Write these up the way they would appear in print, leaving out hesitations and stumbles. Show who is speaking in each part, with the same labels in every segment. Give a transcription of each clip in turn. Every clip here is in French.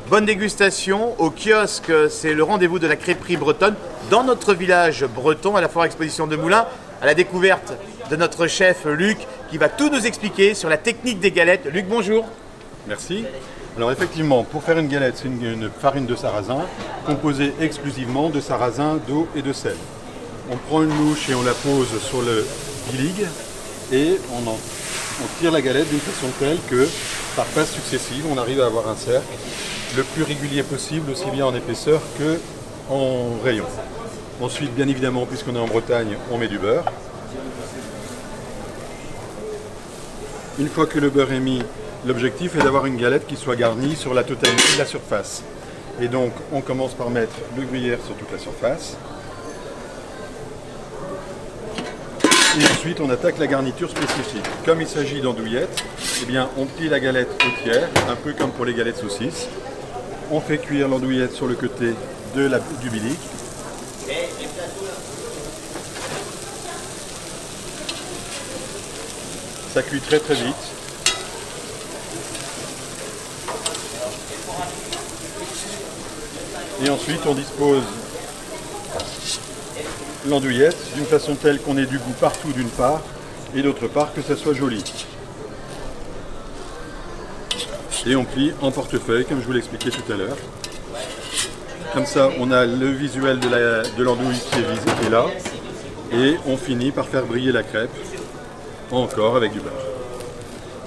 Speaker 1: Bonne dégustation au kiosque, c'est le rendez-vous de la crêperie bretonne dans notre village breton à la foire exposition de Moulins, à la découverte de notre chef Luc qui va tout nous expliquer sur la technique des galettes. Luc, bonjour.
Speaker 2: Merci. Alors effectivement, pour faire une galette, c'est une farine de sarrasin composée exclusivement de sarrasin, d'eau et de sel. On prend une louche et on la pose sur le biligue et on tire la galette d'une façon telle que par passes successives, on arrive à avoir un cercle le plus régulier possible, aussi bien en épaisseur que en rayon. Ensuite, bien évidemment, puisqu'on est en Bretagne, on met du beurre. Une fois que le beurre est mis, l'objectif est d'avoir une galette qui soit garnie sur la totalité de la surface. Et donc, on commence par mettre le gruyère sur toute la surface. Et ensuite, on attaque la garniture spécifique. Comme il s'agit d'andouillettes, eh bien, on plie la galette au tiers, un peu comme pour les galettes saucisses. On fait cuire l'andouillette sur le côté du bilic. Ça cuit très très vite. Et ensuite, on dispose l'andouillette d'une façon telle qu'on ait du goût partout d'une part et d'autre part que ça soit joli. Et on plie en portefeuille comme je vous l'expliquais tout à l'heure. Comme ça, on a le visuel de l'andouille qui est là et on finit par faire briller la crêpe encore avec du beurre.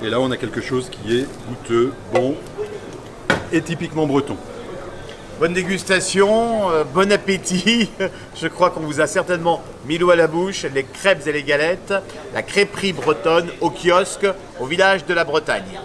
Speaker 2: Et là, on a quelque chose qui est goûteux, bon et typiquement breton.
Speaker 1: Bonne dégustation, bon appétit. Je crois qu'on vous a certainement mis l'eau à la bouche, les crêpes et les galettes, la crêperie bretonne au kiosque, au village de la Bretagne.